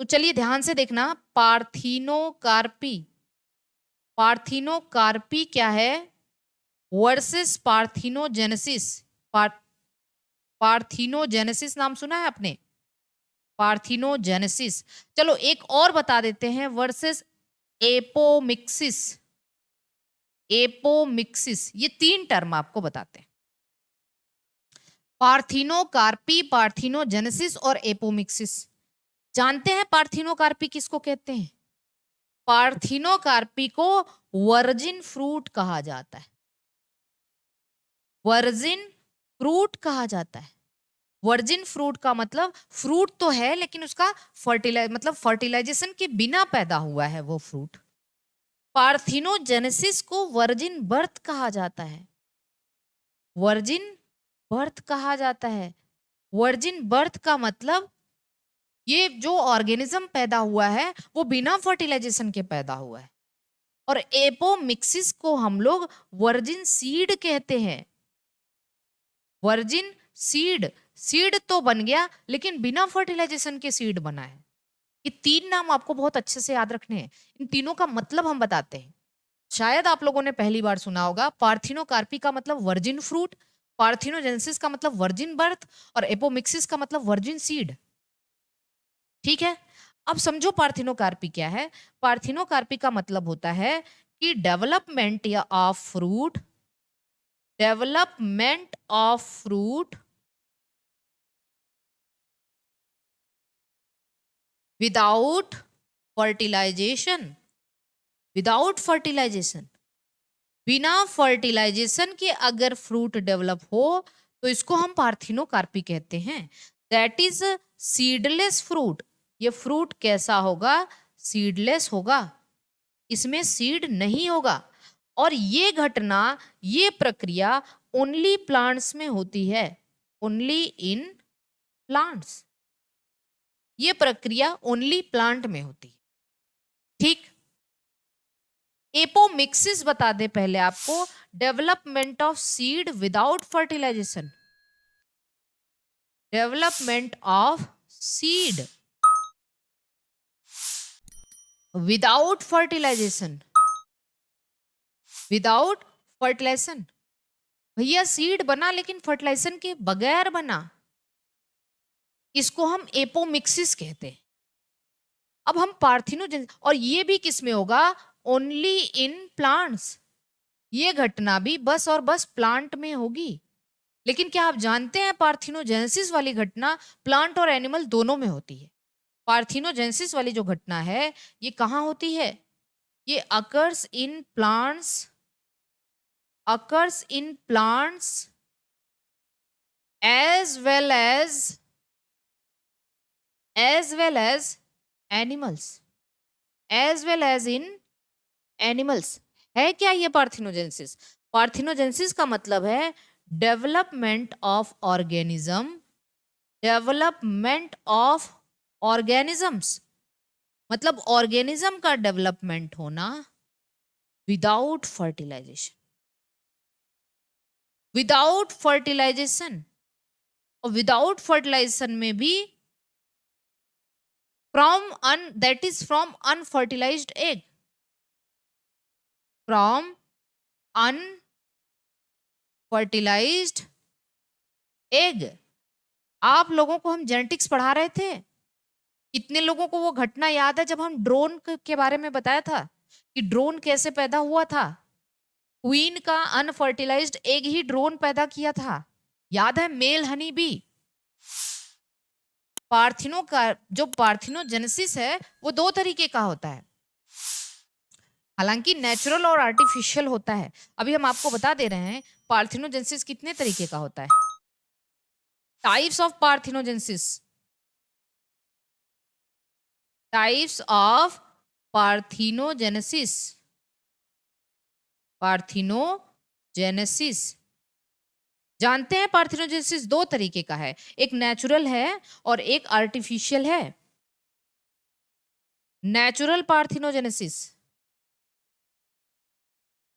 तो चलिए ध्यान से देखना, पार्थिनोकार्पी, पार्थिनोकार्पी क्या है वर्सेस पार्थिनोजेनेसिस। पार्थिनोजेनेसिस नाम सुना है आपने, पार्थिनोजेनेसिस। चलो एक और बता देते हैं, वर्सेस एपोमिक्सिस। एपोमिक्सिस, ये 3 टर्म आपको बताते हैं, पार्थिनोकार्पी, पार्थिनोजेनेसिस और एपोमिक्सिस। जानते हैं पार्थिनोकार्पी किसको कहते हैं? पार्थिनोकार्पी को वर्जिन फ्रूट कहा जाता है, वर्जिन फ्रूट कहा जाता है। वर्जिन फ्रूट का मतलब फ्रूट तो है लेकिन उसका फर्टिलाइजेशन के बिना पैदा हुआ है वो फ्रूट। पार्थिनोजेनेसिस को वर्जिन बर्थ कहा जाता है, वर्जिन बर्थ कहा जाता है। वर्जिन बर्थ का मतलब ये जो ऑर्गेनिज्म पैदा हुआ है वो बिना फर्टिलाइजेशन के पैदा हुआ है। और एपोमिक्सिस को हम लोग वर्जिन सीड कहते हैं, वर्जिन सीड। सीड तो बन गया लेकिन बिना फर्टिलाइजेशन के सीड बना है। ये 3 नाम आपको बहुत अच्छे से याद रखने हैं, इन तीनों का मतलब हम बताते हैं। शायद आप लोगों ने पहली बार सुना होगा, पार्थिनोकार्पी का मतलब वर्जिन फ्रूट, पार्थिनोजेनेसिस का मतलब वर्जिन बर्थ और एपोमिक्सिस का मतलब वर्जिन सीड। ठीक है, अब समझो पार्थिनोकार्पी क्या है। पार्थिनोकार्पी का मतलब होता है कि डेवलपमेंट या of fruit, development of fruit without fertilisation, without fertilisation, बिना फर्टिलाइजेशन के अगर फ्रूट डेवलप हो तो इसको हम पार्थिनोकार्पी कहते हैं। That is seedless fruit. ये फ्रूट कैसा होगा? सीडलेस होगा, इसमें सीड नहीं होगा। और ये घटना, ये प्रक्रिया ओनली प्लांट्स में होती है, ओनली इन प्लांट्स। ये प्रक्रिया ओनली प्लांट में होती है। ठीक, एपोमिक्सिस बता दे पहले आपको, development of seed without fertilisation, development of seed without fertilisation, without fertilisation. भैया सीड बना लेकिन फर्टिलाइजेशन के बगैर बना, इसको हम एपोमिक्सिस कहते हैं। अब हम पार्थिनोजेनेसिस, और ये भी किस में होगा? Only in plants. ये घटना भी बस और बस प्लांट में होगी। लेकिन क्या आप जानते हैं पार्थिनोजेनेसिस वाली घटना प्लांट और एनिमल दोनों में होती है। पार्थिनोजेनेसिस वाली जो घटना है ये कहाँ होती है? ये occurs in plants, occurs in plants as well as animals, as well as in animals. है क्या ये पार्थिनोजेनेसिस? पार्थिनोजेनेसिस का मतलब है development of organism, development of organisms, मतलब ऑर्गेनिज्म का डेवलपमेंट होना विदाउट फर्टिलाइजेशन, विदाउट फर्टिलाइजेशन। और विदाउट फर्टिलाइजेशन में भी from un, that is from unfertilised egg, from unfertilised egg. आप लोगों को हम जेनेटिक्स पढ़ा रहे थे, कितने लोगों को वो घटना याद है जब हम ड्रोन के बारे में बताया था कि ड्रोन कैसे पैदा हुआ था? क्वीन का अनफर्टिलाइज्ड एग ही ड्रोन पैदा किया था, याद है? Mail honey bee. पार्थिनो का जो पार्थिनोजेनेसिस है वो 2 तरीके का होता है, हालांकि नेचुरल और आर्टिफिशियल होता है। अभी हम आपको बता दे रहे हैं पार्थिनोजेनेसिस कितने तरीके का होता है। Types of parthenogenesis, types of parthenogenesis, parthenogenesis. जानते हैं पार्थिनोजेनेसिस 2 तरीके का है, एक नेचुरल है और एक आर्टिफिशियल है। Natural parthenogenesis,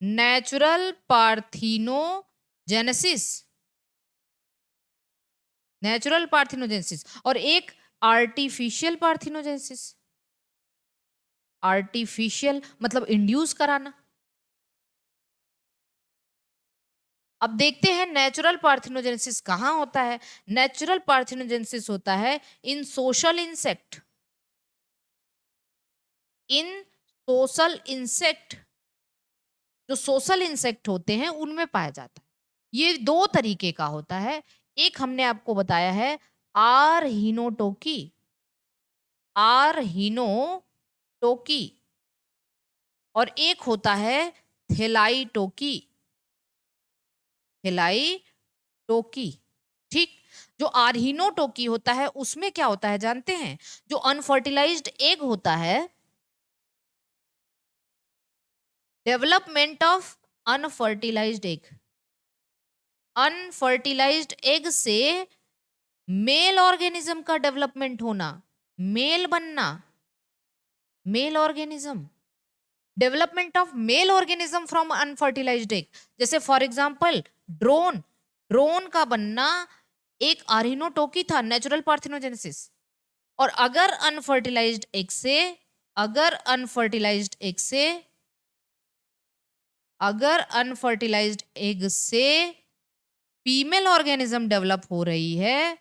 natural parthenogenesis, natural parthenogenesis. और एक आर्टिफिशियल पार्थिनोजेनेसिस, आर्टिफिशियल मतलब इंड्यूस कराना। अब देखते हैं नेचुरल पार्थिनोजेनेसिस कहाँ होता है। नेचुरल पार्थिनोजेनेसिस होता है इन सोशल इंसेक्ट, इन सोशल इंसेक्ट, जो सोशल इंसेक्ट होते हैं उनमें पाया जाता है। ये दो तरीके का होता है। एक हमने आपको बताया है आर हिनोटोकी, आर हिनोटोकी, और एक होता है थेलाइटोकी, थेलाइटोकी। ठीक। जो आर्हिनोटोकी होता है उसमें क्या होता है जानते हैं? जो अनफर्टिलाइज्ड एग होता है, development of unfertilised egg, unfertilised egg से मेल ऑर्गेनिज्म का डेवलपमेंट होना, मेल बनना, male organism, development of male organism from unfertilised egg. जैसे फॉर एग्जांपल ड्रोन, ड्रोन का बनना एक आर्हिनोटोकी था, नेचुरल पार्थिनोजेनेसिस। और अगर अनफर्टिलाइज्ड एग से, अगर अनफर्टिलाइज्ड एग से, अगर अनफर्टिलाइज्ड एग से फीमेल ऑर्गेनिज्म डेवलप हो रही है,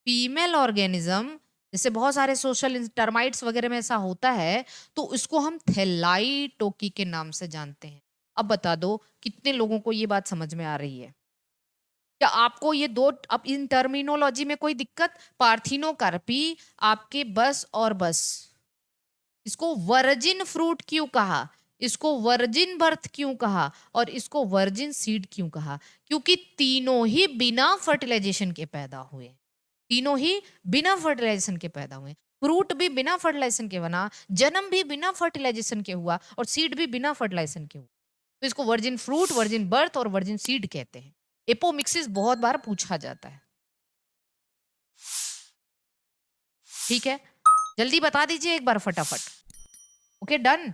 फीमेल ऑर्गेनिज्म, जैसे बहुत सारे सोशल टर्माइट्स वगैरह में ऐसा होता है, तो इसको हम थेलाइटोकी के नाम से जानते हैं। अब बता दो कितने लोगों को ये बात समझ में आ रही है? क्या आपको ये दो, अब इन टर्मिनोलॉजी में कोई दिक्कत? पार्थिनोकार्पी आपके बस और बस। इसको वर्जिन फ्रूट क्यों कहा, इसको वर्जिन बर्थ क्यों कहा, और इसको वर्जिन सीड क्यों कहा? क्योंकि तीनों ही बिना फर्टिलाइजेशन के पैदा हुए, तीनों ही बिना फर्टिलाइजेशन के पैदा हुए। फ्रूट भी बिना फर्टिलाइजेशन के बना, जन्म भी बिना फर्टिलाइजेशन के हुआ, और सीड भी बिना फर्टिलाइजेशन के हुआ। तो इसको वर्जिन फ्रूट, वर्जिन बर्थ और वर्जिन सीड कहते हैं। एपोमिक्सिस बहुत बार पूछा जाता है। ठीक है, जल्दी बता दीजिए एक बार फटाफट। Okay, done.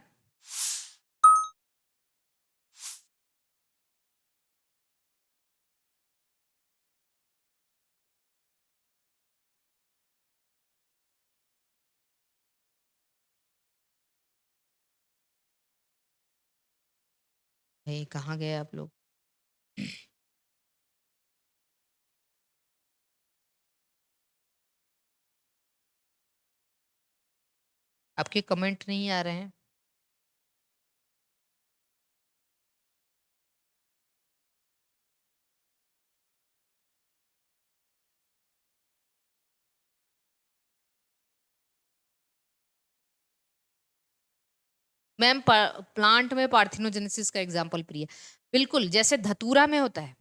कहाँ गए आप लोग? आपके कमेंट नहीं आ रहे हैं। मैम प्लांट में पार्थिनोजेनेसिस का एग्जांपल प्रिय, बिल्कुल जैसे धतूरा में होता है,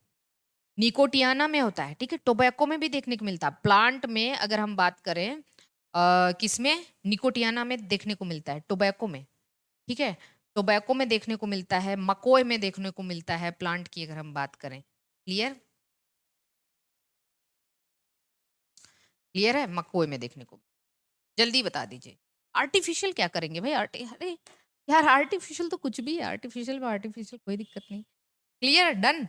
निकोटियाना में होता है, ठीक है, टोबैको में भी देखने को मिलता है। प्लांट में अगर हम बात करें किसमें, निकोटियाना में देखने को मिलता है, टोबैको में, ठीक है, टोबैको में देखने को मिलता है, मकोय में देखने को मिलता है, प्लांट की अगर हम बात करें। क्लियर, क्लियर है, मकोय में देखने को। जल्दी बता दीजिए। आर्टिफिशियल क्या करेंगे भाई? अरे यार, आर्टिफिशियल तो कुछ भी है, आर्टिफिशियल में आर्टिफिशियल कोई दिक्कत नहीं। Clear, done.